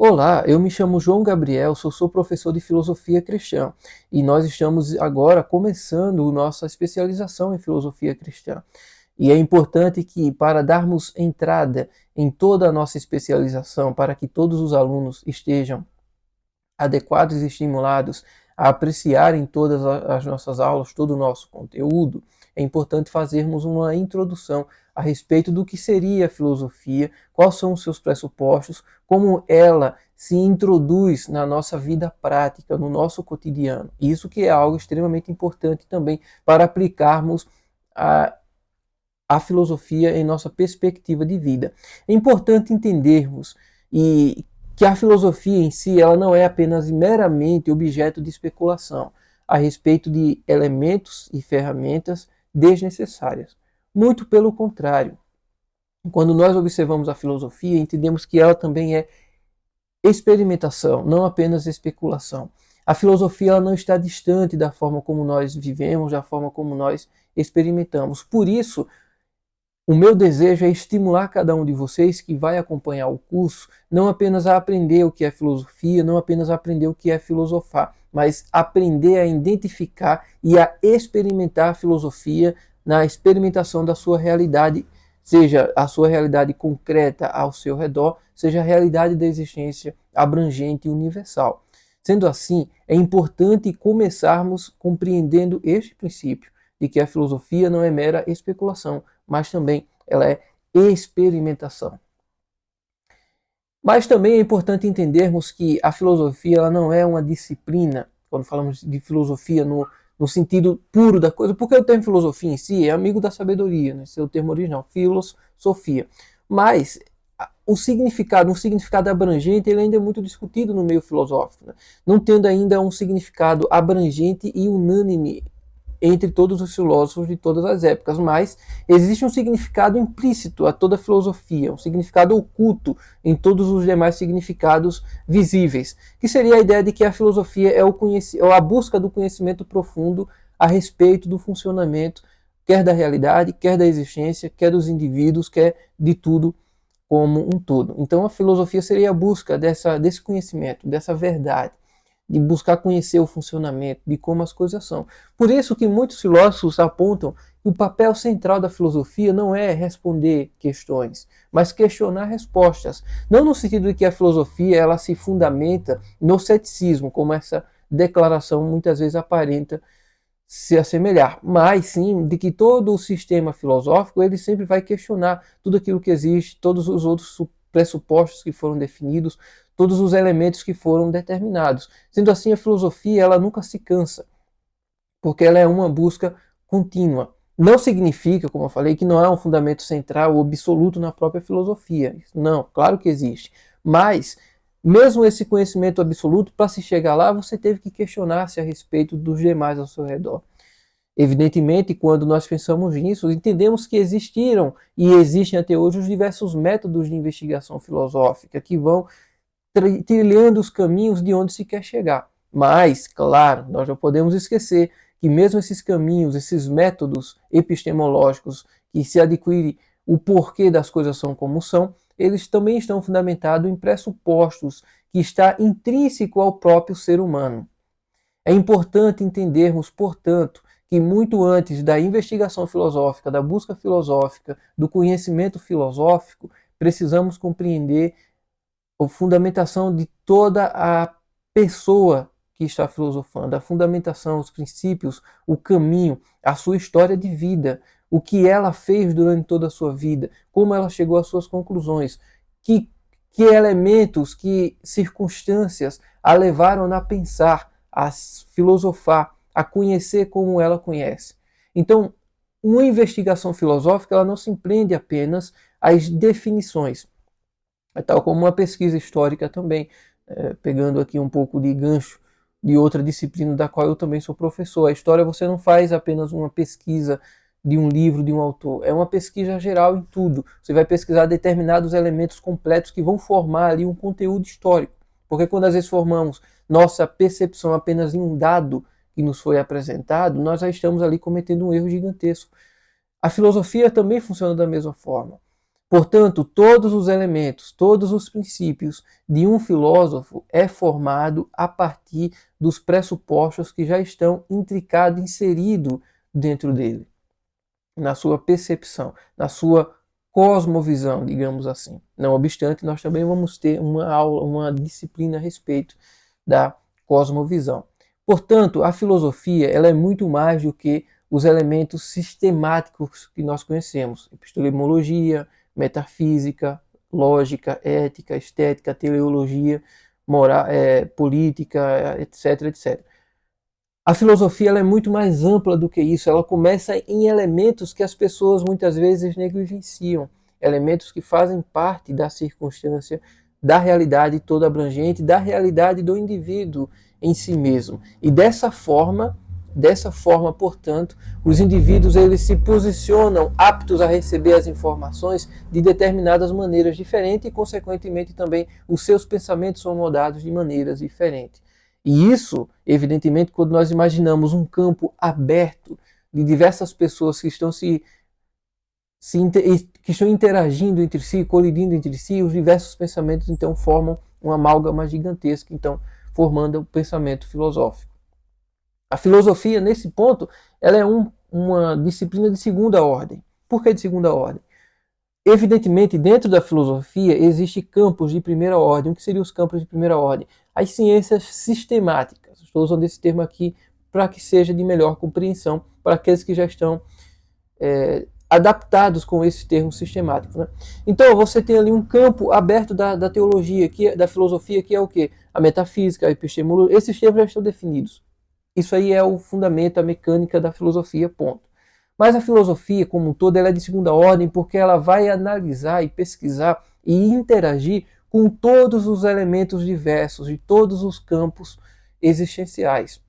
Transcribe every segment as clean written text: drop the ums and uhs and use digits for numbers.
Olá, eu me chamo João Gabriel, sou professor de filosofia cristã e nós estamos agora começando nossa especialização em filosofia cristã. E é importante que, para darmos entrada em toda a nossa especialização, para que todos os alunos estejam adequados e estimulados a apreciarem todas as nossas aulas, todo o nosso conteúdo, é importante fazermos uma introdução a respeito do que seria a filosofia, quais são os seus pressupostos, como ela se introduz na nossa vida prática, no nosso cotidiano. Isso que é algo extremamente importante também para aplicarmos a filosofia em nossa perspectiva de vida. É importante entendermos que a filosofia em si ela não é apenas meramente objeto de especulação a respeito de elementos e ferramentas desnecessárias. Muito pelo contrário. Quando nós observamos a filosofia, entendemos que ela também é experimentação, não apenas especulação. A filosofia ela não está distante da forma como nós vivemos, da forma como nós experimentamos. Por isso, o meu desejo é estimular cada um de vocês que vai acompanhar o curso, não apenas a aprender o que é filosofia, não apenas a aprender o que é filosofar, mas aprender a identificar e a experimentar a filosofia na experimentação da sua realidade, seja a sua realidade concreta ao seu redor, seja a realidade da existência abrangente e universal. Sendo assim, é importante começarmos compreendendo este princípio de que a filosofia não é mera especulação, mas também ela é experimentação. Mas também é importante entendermos que a filosofia ela não é uma disciplina, quando falamos de filosofia no sentido puro da coisa, porque o termo filosofia em si é amigo da sabedoria, né? Esse é o termo original, filosofia. Mas o significado abrangente, ele ainda é muito discutido no meio filosófico, né? Não tendo ainda um significado abrangente e unânime entre todos os filósofos de todas as épocas, mas existe um significado implícito a toda a filosofia, um significado oculto em todos os demais significados visíveis, que seria a ideia de que a filosofia é a busca do conhecimento profundo a respeito do funcionamento, quer da realidade, quer da existência, quer dos indivíduos, quer de tudo como um todo. Então a filosofia seria a busca desse conhecimento, dessa verdade, de buscar conhecer o funcionamento, de como as coisas são. Por isso que muitos filósofos apontam que o papel central da filosofia não é responder questões, mas questionar respostas. Não no sentido de que a filosofia ela se fundamenta no ceticismo, como essa declaração muitas vezes aparenta se assemelhar, mas sim de que todo o sistema filosófico ele sempre vai questionar tudo aquilo que existe, todos os outros pressupostos que foram definidos, todos os elementos que foram determinados. Sendo assim, a filosofia ela nunca se cansa, porque ela é uma busca contínua. Não significa, como eu falei, que não é um fundamento central ou absoluto na própria filosofia. Não, claro que existe. Mas, mesmo esse conhecimento absoluto, para se chegar lá, você teve que questionar-se a respeito dos demais ao seu redor. Evidentemente, quando nós pensamos nisso, entendemos que existiram e existem até hoje os diversos métodos de investigação filosófica que vão trilhando os caminhos de onde se quer chegar. Mas, claro, nós não podemos esquecer que mesmo esses caminhos, esses métodos epistemológicos que se adquire o porquê das coisas são como são, eles também estão fundamentados em pressupostos que está intrínseco ao próprio ser humano. É importante entendermos, portanto, que muito antes da investigação filosófica, da busca filosófica, do conhecimento filosófico, precisamos compreender a fundamentação de toda a pessoa que está filosofando, a fundamentação, os princípios, o caminho, a sua história de vida, o que ela fez durante toda a sua vida, como ela chegou às suas conclusões, que elementos, que circunstâncias a levaram a pensar, a filosofar, a conhecer como ela conhece. Então, uma investigação filosófica ela não se prende apenas às definições, é tal como uma pesquisa histórica também, pegando aqui um pouco de gancho de outra disciplina da qual eu também sou professor. A história você não faz apenas uma pesquisa de um livro, de um autor, é uma pesquisa geral em tudo. Você vai pesquisar determinados elementos completos que vão formar ali um conteúdo histórico. Porque quando às vezes formamos nossa percepção apenas em um dado que nos foi apresentado, nós já estamos ali cometendo um erro gigantesco. A filosofia também funciona da mesma forma. Portanto, todos os elementos, todos os princípios de um filósofo é formado a partir dos pressupostos que já estão intricados, inseridos dentro dele, na sua percepção, na sua cosmovisão, digamos assim. Não obstante, nós também vamos ter uma aula, uma disciplina a respeito da cosmovisão. Portanto, a filosofia ela é muito mais do que os elementos sistemáticos que nós conhecemos: epistemologia, metafísica, lógica, ética, estética, teleologia, moral, política, etc, etc. A filosofia ela é muito mais ampla do que isso. Ela começa em elementos que as pessoas muitas vezes negligenciam, elementos que fazem parte da circunstância, da realidade toda abrangente, da realidade do indivíduo em si mesmo. E dessa forma, portanto, os indivíduos eles se posicionam aptos a receber as informações de determinadas maneiras diferentes e, consequentemente, também os seus pensamentos são moldados de maneiras diferentes. E isso, evidentemente, quando nós imaginamos um campo aberto de diversas pessoas que estão que estão interagindo entre si, colidindo entre si, os diversos pensamentos então formam uma amálgama gigantesca, então formando o pensamento filosófico. A filosofia, nesse ponto, ela é uma disciplina de segunda ordem. Por que de segunda ordem? Evidentemente, dentro da filosofia, existem campos de primeira ordem. O que seriam os campos de primeira ordem? As ciências sistemáticas. Estou usando esse termo aqui para que seja de melhor compreensão para aqueles que já estão adaptados com esse termo sistemático. Né? Então, você tem ali um campo aberto da teologia, da filosofia, que é o quê? A metafísica, a epistemologia. Esses termos já estão definidos. Isso aí é o fundamento, a mecânica da filosofia, ponto. Mas a filosofia, como um todo, ela é de segunda ordem porque ela vai analisar e pesquisar e interagir com todos os elementos diversos de todos os campos existenciais.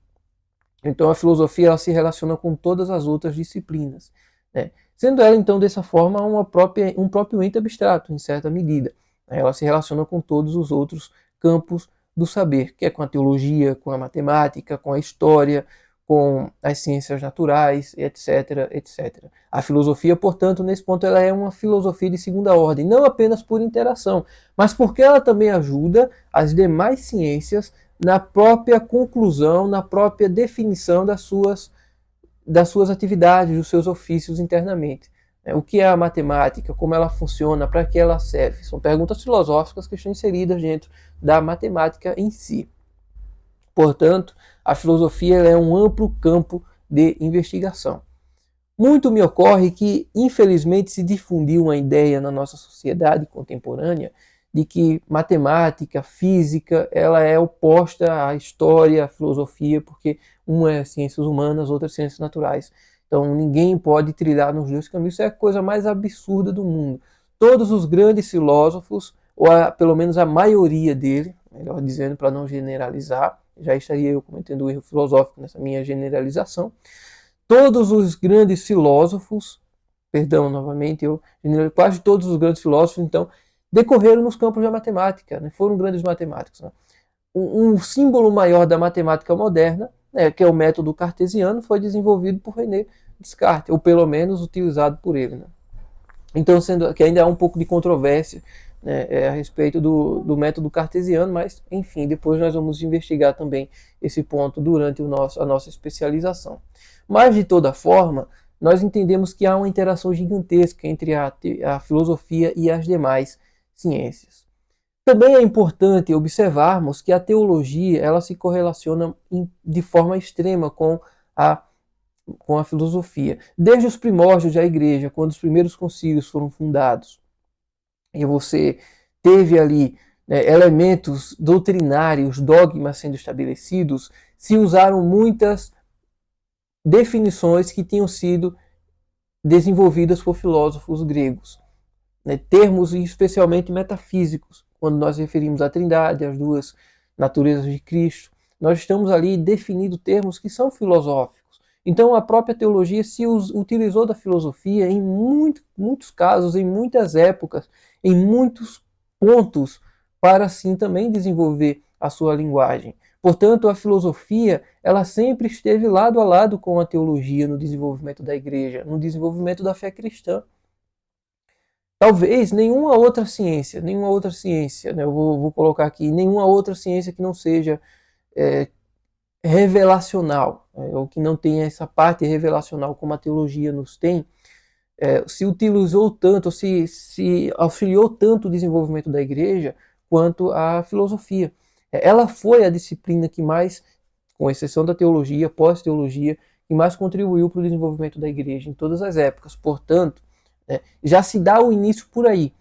Então a filosofia ela se relaciona com todas as outras disciplinas, né? Sendo ela então dessa forma um próprio ente abstrato, em certa medida. Ela se relaciona com todos os outros campos do saber, que é com a teologia, com a matemática, com a história, com as ciências naturais, etc, etc. A filosofia, portanto, nesse ponto, ela é uma filosofia de segunda ordem, não apenas por interação, mas porque ela também ajuda as demais ciências na própria conclusão, na própria definição das suas atividades, dos seus ofícios internamente. O que é a matemática, como ela funciona, para que ela serve? São perguntas filosóficas que estão inseridas dentro da matemática em si. Portanto, a filosofia é um amplo campo de investigação. Muito me ocorre que, infelizmente, se difundiu uma ideia na nossa sociedade contemporânea de que matemática, física, ela é oposta à história, à filosofia, porque uma é ciências humanas, outra é ciências naturais. Então ninguém pode trilhar nos dois caminhos. Isso é a coisa mais absurda do mundo. Todos os grandes filósofos, ou pelo menos a maioria dele, melhor dizendo para não generalizar, já estaria eu cometendo um erro filosófico nessa minha generalização, todos os grandes filósofos, perdão, novamente, quase todos os grandes filósofos, então, decorreram nos campos da matemática, né? Foram grandes matemáticos. Né? Um símbolo maior da matemática moderna, né, que é o método cartesiano, foi desenvolvido por René Descartes, ou pelo menos utilizado por ele. Né? Então, sendo que ainda há um pouco de controvérsia, né, a respeito do método cartesiano, mas, enfim, depois nós vamos investigar também esse ponto durante a nossa especialização. Mas, de toda forma, nós entendemos que há uma interação gigantesca entre a filosofia e as demais ciências. Também é importante observarmos que a teologia ela se correlaciona de forma extrema com a filosofia. Desde os primórdios da igreja, quando os primeiros concílios foram fundados, e você teve ali elementos doutrinários, dogmas sendo estabelecidos, se usaram muitas definições que tinham sido desenvolvidas por filósofos gregos. Termos especialmente metafísicos, quando nós referimos à Trindade, às duas naturezas de Cristo, nós estamos ali definindo termos que são filosóficos. Então a própria teologia se utilizou da filosofia em muitos casos, em muitas épocas, em muitos pontos, para assim também desenvolver a sua linguagem. Portanto, a filosofia ela sempre esteve lado a lado com a teologia no desenvolvimento da igreja, no desenvolvimento da fé cristã. talvez nenhuma outra ciência, né? Eu vou colocar aqui, nenhuma outra ciência que não seja revelacional, ou que não tenha essa parte revelacional como a teologia nos tem, se utilizou tanto, se auxiliou tanto o desenvolvimento da igreja quanto a filosofia. Ela foi a disciplina que mais, com exceção da teologia, pós-teologia, que mais contribuiu para o desenvolvimento da igreja em todas as épocas. Portanto, já se dá o início por aí.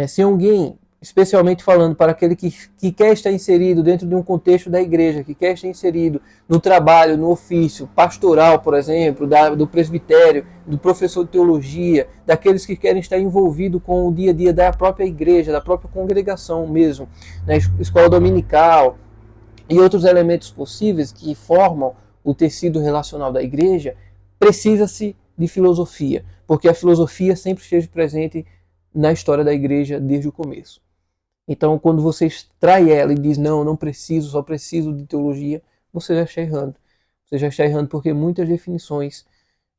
Se alguém, especialmente falando para aquele que quer estar inserido dentro de um contexto da igreja, que quer estar inserido no trabalho, no ofício pastoral, por exemplo, do presbitério, do professor de teologia, daqueles que querem estar envolvidos com o dia a dia da própria igreja, da própria congregação mesmo, né, escola dominical e outros elementos possíveis que formam o tecido relacional da igreja, precisa-se de filosofia, porque a filosofia sempre esteve presente na história da igreja desde o começo. Então, quando você extrai ela e diz, não preciso, só preciso de teologia, você já está errando. Você já está errando porque muitas definições,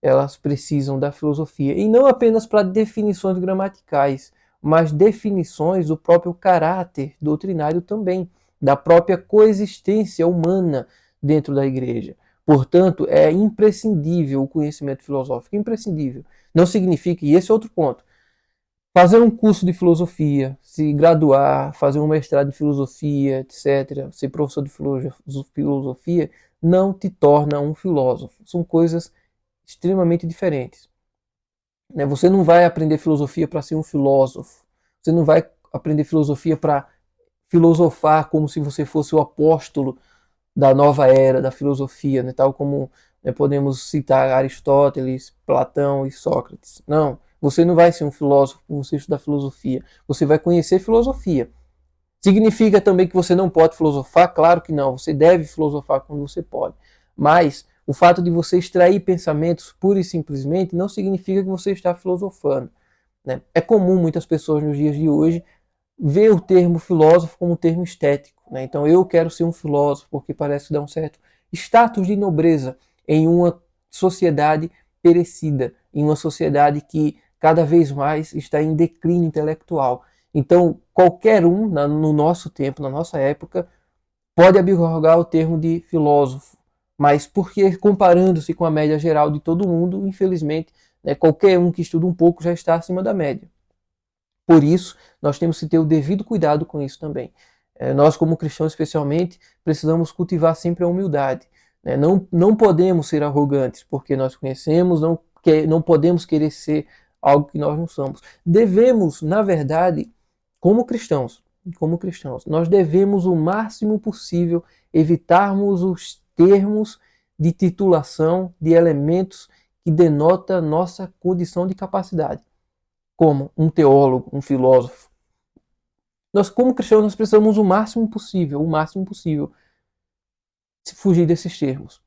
elas precisam da filosofia. E não apenas para definições gramaticais, mas definições do próprio caráter doutrinário também, da própria coexistência humana dentro da igreja. Portanto, é imprescindível o conhecimento filosófico, imprescindível. Não significa, e esse é outro ponto, fazer um curso de filosofia, se graduar, fazer um mestrado em filosofia, etc., ser professor de filosofia, não te torna um filósofo. São coisas extremamente diferentes. Você não vai aprender filosofia para ser um filósofo. Você não vai aprender filosofia para filosofar como se você fosse o apóstolo da nova era da filosofia, né? Tal como podemos citar Aristóteles, Platão e Sócrates. Não, você não vai ser um filósofo por você estudar filosofia. Você vai conhecer filosofia. Significa também que você não pode filosofar? Claro que não. Você deve filosofar quando você pode. Mas o fato de você extrair pensamentos pura e simplesmente não significa que você está filosofando, né? É comum muitas pessoas nos dias de hoje ver o termo filósofo como um termo estético, né? Então eu quero ser um filósofo porque parece dar um certo status de nobreza em uma sociedade perecida, em uma sociedade que cada vez mais está em declínio intelectual. Então qualquer um no nosso tempo, na nossa época, pode abrogar o termo de filósofo, mas porque comparando-se com a média geral de todo mundo, infelizmente, qualquer um que estuda um pouco já está acima da média. Por isso, nós temos que ter o devido cuidado com isso também. Nós, como cristãos especialmente, precisamos cultivar sempre a humildade. Não podemos ser arrogantes, porque nós conhecemos, não podemos querer ser algo que nós não somos. Devemos, na verdade, como cristãos, nós devemos o máximo possível evitarmos os termos de titulação de elementos que denotam nossa condição de capacidade, como um teólogo, um filósofo. Nós, como cristãos, nós precisamos o máximo possível, se fugir desses termos.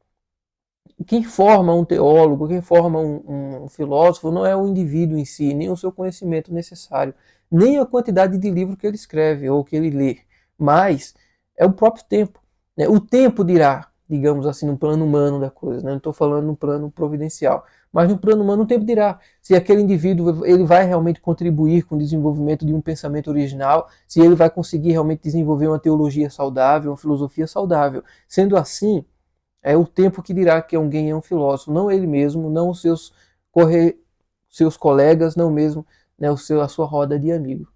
Quem forma um teólogo, quem forma um filósofo, não é o indivíduo em si, nem o seu conhecimento necessário, nem a quantidade de livro que ele escreve ou que ele lê, mas é o próprio tempo. O tempo dirá, digamos assim, no plano humano da coisa, não estou falando no plano providencial, mas no plano humano o tempo dirá se aquele indivíduo ele vai realmente contribuir com o desenvolvimento de um pensamento original, se ele vai conseguir realmente desenvolver uma teologia saudável, uma filosofia saudável. Sendo assim, é o tempo que dirá que alguém é um filósofo, não ele mesmo, não os seus colegas, não mesmo a sua roda de amigos.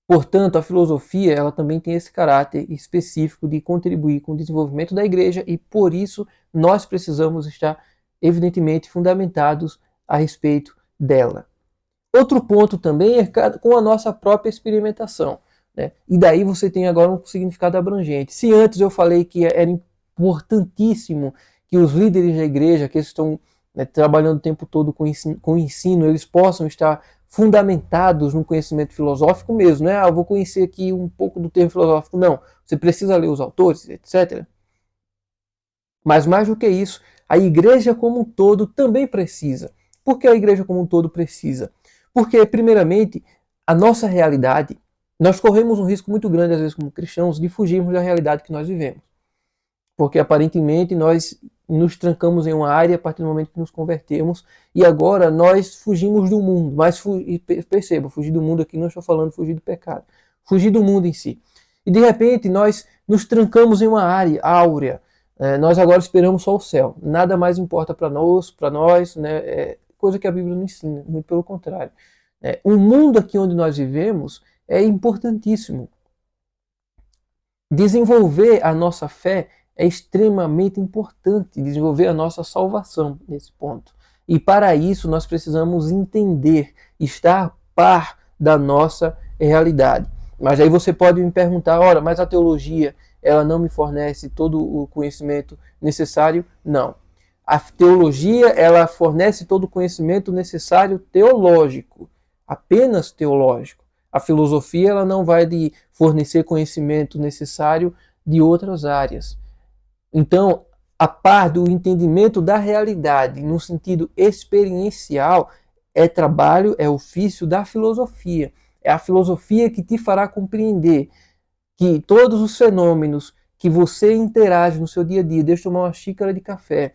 Portanto, a filosofia ela também tem esse caráter específico de contribuir com o desenvolvimento da igreja e, por isso, nós precisamos estar, evidentemente, fundamentados a respeito dela. Outro ponto também é com a nossa própria experimentação. E daí você tem agora um significado abrangente. Se antes eu falei que era importantíssimo que os líderes da igreja, que estão trabalhando o tempo todo com o ensino, eles possam estar fundamentados no conhecimento filosófico mesmo, né? Eu vou conhecer aqui um pouco do termo filosófico. Não, você precisa ler os autores, etc. Mas mais do que isso, a igreja como um todo também precisa. Por que a igreja como um todo precisa? Porque, primeiramente, a nossa realidade, nós corremos um risco muito grande, às vezes, como cristãos, de fugirmos da realidade que nós vivemos. Porque, aparentemente, nós nos trancamos em uma área a partir do momento que nos convertemos e agora nós fugimos do mundo. Mas perceba, fugir do mundo aqui não estou falando fugir do pecado, fugir do mundo em si. E de repente nós nos trancamos em uma área áurea. Nós agora esperamos só o céu. Nada mais importa para nós, né? Coisa que a Bíblia não ensina, muito pelo contrário. O mundo aqui onde nós vivemos é importantíssimo. Desenvolver a nossa fé é extremamente importante, desenvolver a nossa salvação nesse ponto. E para isso nós precisamos entender, estar a par da nossa realidade. Mas aí você pode me perguntar, ora, mas a teologia, ela não me fornece todo o conhecimento necessário? Não. A teologia, ela fornece todo o conhecimento necessário teológico, apenas teológico. A filosofia, ela não vai lhe fornecer conhecimento necessário de outras áreas. Então, a par do entendimento da realidade, no sentido experiencial, é trabalho, é ofício da filosofia. É a filosofia que te fará compreender que todos os fenômenos que você interage no seu dia a dia, desde tomar uma xícara de café,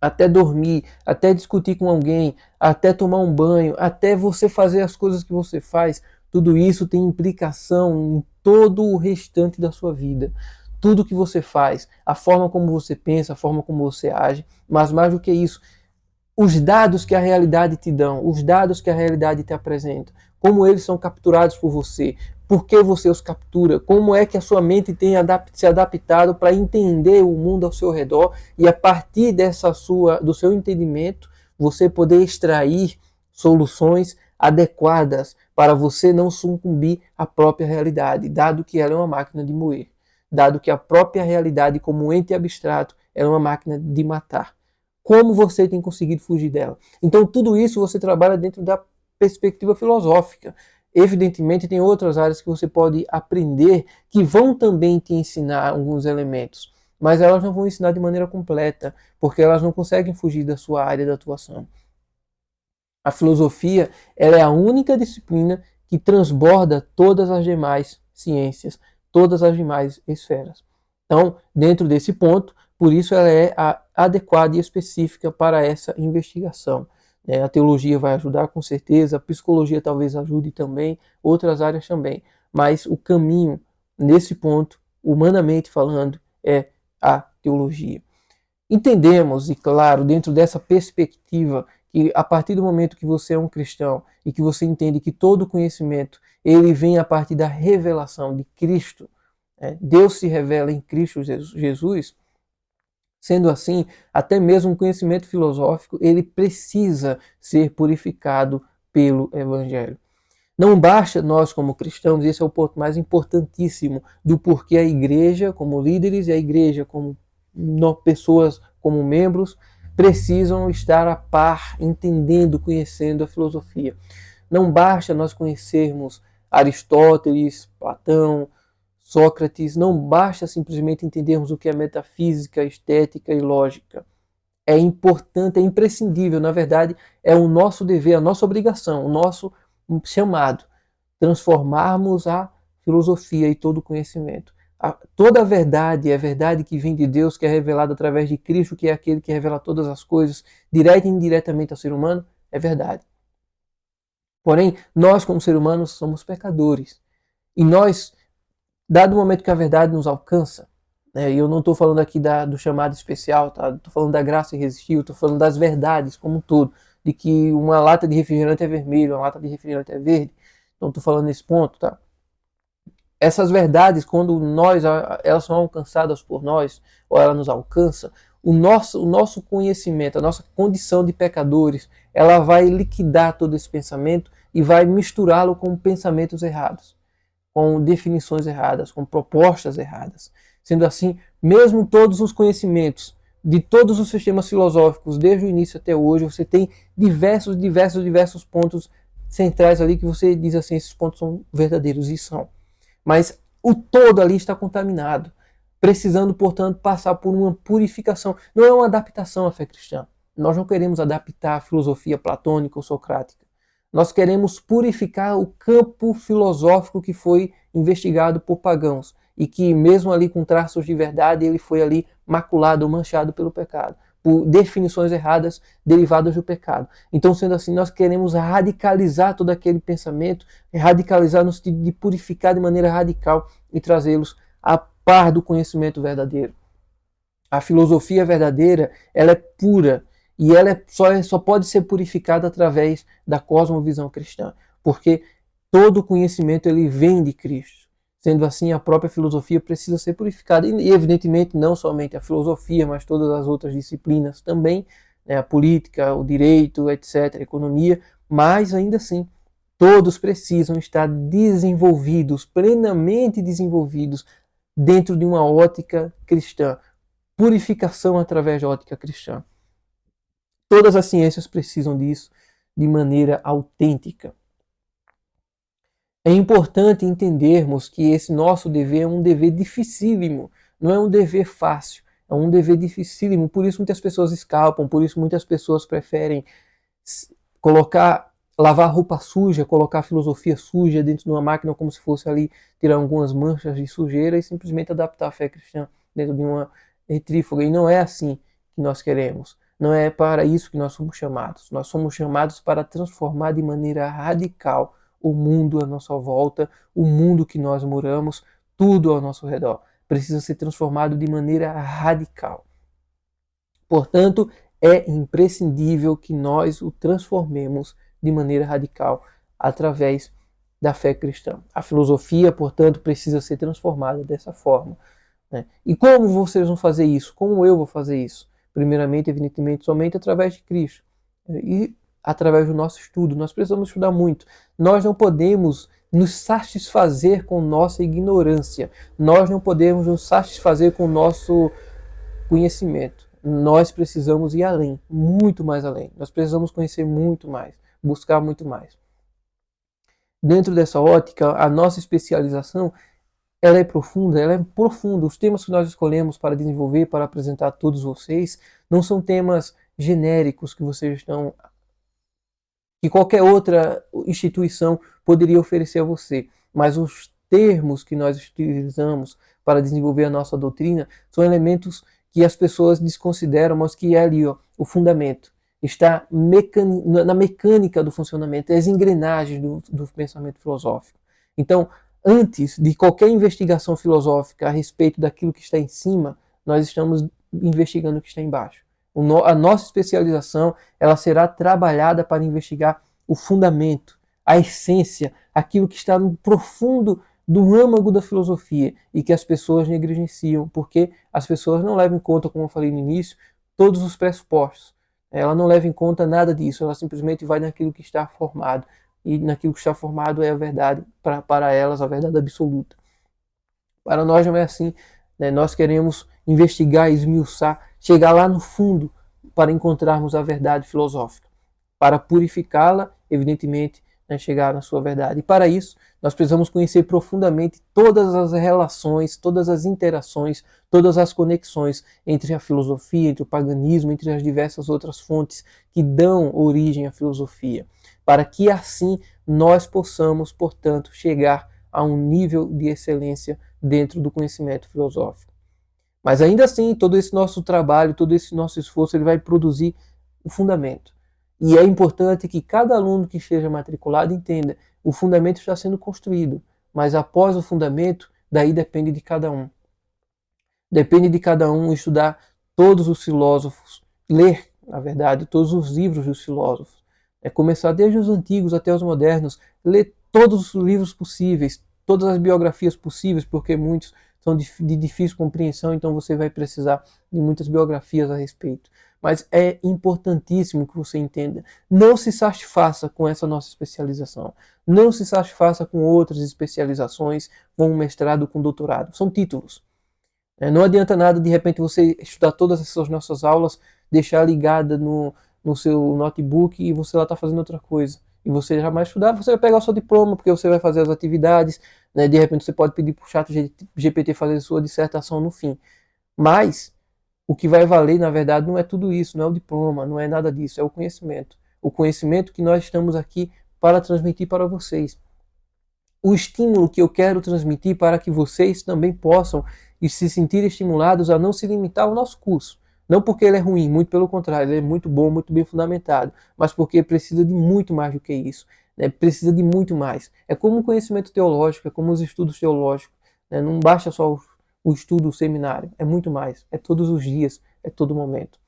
até dormir, até discutir com alguém, até tomar um banho, até você fazer as coisas que você faz, tudo isso tem implicação em todo o restante da sua vida. Tudo que você faz, a forma como você pensa, a forma como você age, mas mais do que isso, os dados que a realidade te dão, os dados que a realidade te apresenta, como eles são capturados por você, por que você os captura, como é que a sua mente tem se adaptado para entender o mundo ao seu redor e a partir do seu entendimento, você poder extrair soluções adequadas para você não sucumbir à própria realidade, dado que ela é uma máquina de moer, dado que a própria realidade como ente abstrato é uma máquina de matar. Como você tem conseguido fugir dela? Então tudo isso você trabalha dentro da perspectiva filosófica. Evidentemente tem outras áreas que você pode aprender que vão também te ensinar alguns elementos, mas elas não vão ensinar de maneira completa, porque elas não conseguem fugir da sua área de atuação. A filosofia, ela é a única disciplina que transborda todas as demais ciências, todas as demais esferas. Então, dentro desse ponto, por isso ela é adequada e específica para essa investigação. A teologia vai ajudar com certeza, a psicologia talvez ajude também, outras áreas também. Mas o caminho, nesse ponto, humanamente falando, é a teologia. Entendemos, e claro, dentro dessa perspectiva, que a partir do momento que você é um cristão e que você entende que todo conhecimento ele vem a partir da revelação de Cristo, Deus se revela em Cristo Jesus. Sendo assim, até mesmo o conhecimento filosófico, ele precisa ser purificado pelo Evangelho. Não basta nós como cristãos, esse é o ponto mais importantíssimo do porquê a igreja, como líderes, e a igreja como pessoas, como membros, precisam estar a par, entendendo, conhecendo a filosofia. Não basta nós conhecermos Aristóteles, Platão, Sócrates, não basta simplesmente entendermos o que é metafísica, estética e lógica. É importante, é imprescindível, na verdade, é o nosso dever, a nossa obrigação, o nosso chamado, transformarmos a filosofia e todo o conhecimento. Toda a verdade é a verdade que vem de Deus, que é revelada através de Cristo, que é aquele que revela todas as coisas, direta e indiretamente ao ser humano, é verdade. Porém, nós como seres humanos somos pecadores. E nós, dado o momento que a verdade nos alcança, e eu não estou falando aqui do chamado especial, tá? Estou falando da graça irresistível, estou falando das verdades como um todo, de que uma lata de refrigerante é vermelha, uma lata de refrigerante é verde. Então estou falando nesse ponto, tá? Essas verdades, quando elas são alcançadas por nós, ou ela nos alcança, o nosso conhecimento, a nossa condição de pecadores, ela vai liquidar todo esse pensamento e vai misturá-lo com pensamentos errados, com definições erradas, com propostas erradas. Sendo assim, mesmo todos os conhecimentos de todos os sistemas filosóficos, desde o início até hoje, você tem diversos pontos centrais ali que você diz assim, esses pontos são verdadeiros, e são. Mas o todo ali está contaminado, precisando, portanto, passar por uma purificação. Não é uma adaptação à fé cristã. Nós não queremos adaptar a filosofia platônica ou socrática. Nós queremos purificar o campo filosófico que foi investigado por pagãos. e que mesmo ali com traços de verdade, ele foi ali maculado ou manchado pelo pecado, por definições erradas derivadas do pecado. Então, sendo assim, nós queremos radicalizar todo aquele pensamento, radicalizar no sentido de purificar de maneira radical e trazê-los a par do conhecimento verdadeiro. A filosofia verdadeira, ela é pura e ela só pode ser purificada através da cosmovisão cristã, porque todo conhecimento ele vem de Cristo. Sendo assim, a própria filosofia precisa ser purificada. E, evidentemente, não somente a filosofia, mas todas as outras disciplinas também, né, a política, o direito, etc., a economia, mas ainda assim, todos precisam estar desenvolvidos, plenamente desenvolvidos, dentro de uma ótica cristã. Purificação através da ótica cristã. Todas as ciências precisam disso de maneira autêntica. É importante entendermos que esse nosso dever é um dever dificílimo, não é um dever fácil, é um dever dificílimo, por isso muitas pessoas escapam, por isso muitas pessoas preferem lavar roupa suja, colocar a filosofia suja dentro de uma máquina como se fosse ali tirar algumas manchas de sujeira e simplesmente adaptar a fé cristã dentro de uma retrífuga. E não é assim que nós queremos. Não é para isso que nós somos chamados. Nós somos chamados para transformar de maneira radical o mundo à nossa volta, o mundo que nós moramos, tudo ao nosso redor. Precisa ser transformado de maneira radical. Portanto, é imprescindível que nós o transformemos de maneira radical através da fé cristã. A filosofia, portanto, precisa ser transformada dessa forma. Né? E como vocês vão fazer isso? Como eu vou fazer isso? Primeiramente, evidentemente, somente através de Cristo. E através do nosso estudo. Nós precisamos estudar muito. Nós não podemos nos satisfazer com nossa ignorância. Nós não podemos nos satisfazer com o nosso conhecimento. Nós precisamos ir além, muito mais além. Nós precisamos conhecer muito mais, buscar muito mais. Dentro dessa ótica, a nossa especialização ela é profunda. Os temas que nós escolhemos para desenvolver, para apresentar a todos vocês, não são temas genéricos que qualquer outra instituição poderia oferecer a você. Mas os termos que nós utilizamos para desenvolver a nossa doutrina são elementos que as pessoas desconsideram, mas que é ali, ó, o fundamento. Está na mecânica do funcionamento, as engrenagens do pensamento filosófico. Então, antes de qualquer investigação filosófica a respeito daquilo que está em cima, nós estamos investigando o que está embaixo. A nossa especialização ela será trabalhada para investigar o fundamento, a essência, aquilo que está no profundo do âmago da filosofia e que as pessoas negligenciam, porque as pessoas não levam em conta, como eu falei no início, todos os pressupostos. Ela não leva em conta nada disso, ela simplesmente vai naquilo que está formado. E naquilo que está formado é a verdade, para elas, a verdade absoluta. Para nós não é assim. Né? Nós queremos investigar, esmiuçar, chegar lá no fundo para encontrarmos a verdade filosófica. Para purificá-la, evidentemente, né, chegar na sua verdade. E para isso, nós precisamos conhecer profundamente todas as relações, todas as interações, todas as conexões entre a filosofia, entre o paganismo, entre as diversas outras fontes que dão origem à filosofia. Para que assim nós possamos, portanto, chegar a um nível de excelência dentro do conhecimento filosófico. Mas ainda assim, todo esse nosso trabalho, todo esse nosso esforço, ele vai produzir o fundamento. E é importante que cada aluno que esteja matriculado entenda, o fundamento está sendo construído, mas após o fundamento, daí depende de cada um. Depende de cada um estudar todos os filósofos, ler, na verdade, todos os livros dos filósofos. É começar desde os antigos até os modernos, ler todos os livros possíveis, todas as biografias possíveis, porque muitos são de difícil compreensão, então você vai precisar de muitas biografias a respeito. Mas é importantíssimo que você entenda. Não se satisfaça com essa nossa especialização. Não se satisfaça com outras especializações, com um mestrado, com doutorado. São títulos. Não adianta nada, de repente, você estudar todas essas nossas aulas, deixar ligada no seu notebook e você lá está fazendo outra coisa. E você jamais estudar, você vai pegar o seu diploma, porque você vai fazer as atividades, né? De repente você pode pedir para o chat GPT fazer sua dissertação no fim. Mas o que vai valer, na verdade, não é tudo isso, não é o diploma, não é nada disso, é o conhecimento. O conhecimento que nós estamos aqui para transmitir para vocês. o estímulo que eu quero transmitir para que vocês também possam e se sentirem estimulados a não se limitar ao nosso curso. Não porque ele é ruim, muito pelo contrário, ele é muito bom, muito bem fundamentado, mas porque precisa de muito mais do que isso. Né? Precisa de muito mais. É como o conhecimento teológico, é como os estudos teológicos. Né? Não basta só o estudo, o seminário, é muito mais. É todos os dias, é todo momento.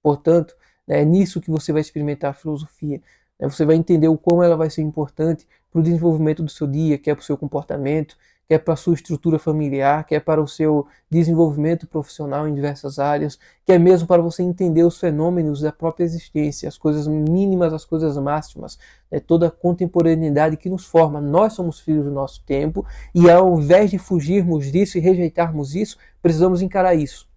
Portanto, né, é nisso que você vai experimentar a filosofia. Né? Você vai entender o quão ela vai ser importante para o desenvolvimento do seu dia, quer para o seu comportamento, quer para a sua estrutura familiar, quer para o seu desenvolvimento profissional em diversas áreas, quer mesmo para você entender os fenômenos da própria existência, as coisas mínimas, as coisas máximas, né? Toda a contemporaneidade que nos forma. Nós somos filhos do nosso tempo e ao invés de fugirmos disso e rejeitarmos isso, precisamos encarar isso.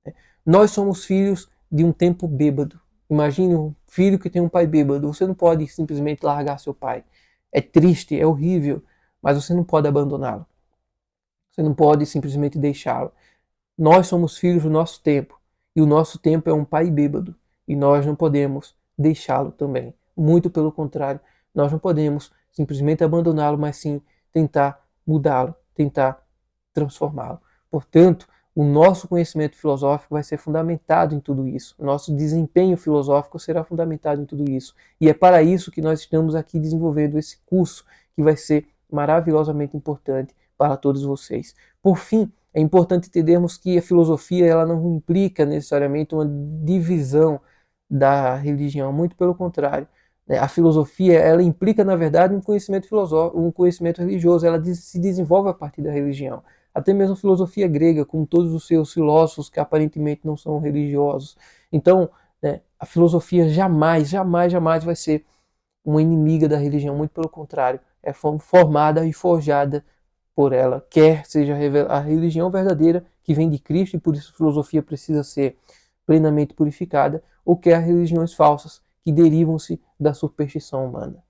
Né? Nós somos filhos de um tempo bêbado. Imagine um filho que tem um pai bêbado. Você não pode simplesmente largar seu pai. É triste, é horrível, mas você não pode abandoná-lo. Você não pode simplesmente deixá-lo. Nós somos filhos do nosso tempo, e o nosso tempo é um pai bêbado, e nós não podemos deixá-lo também. Muito pelo contrário, nós não podemos simplesmente abandoná-lo, mas sim tentar mudá-lo, tentar transformá-lo. Portanto, o nosso conhecimento filosófico vai ser fundamentado em tudo isso. O nosso desempenho filosófico será fundamentado em tudo isso. E é para isso que nós estamos aqui desenvolvendo esse curso, que vai ser maravilhosamente importante para todos vocês. Por fim, é importante entendermos que a filosofia ela não implica necessariamente uma divisão da religião, muito pelo contrário. A filosofia ela implica, na verdade, um conhecimento filosófico, um conhecimento religioso, ela se desenvolve a partir da religião. Até mesmo a filosofia grega, com todos os seus filósofos que aparentemente não são religiosos. Então, né, a filosofia jamais, jamais, jamais vai ser uma inimiga da religião, muito pelo contrário, é formada e forjada por ela, quer seja a religião verdadeira que vem de Cristo e por isso a filosofia precisa ser plenamente purificada, ou quer religiões falsas que derivam-se da superstição humana.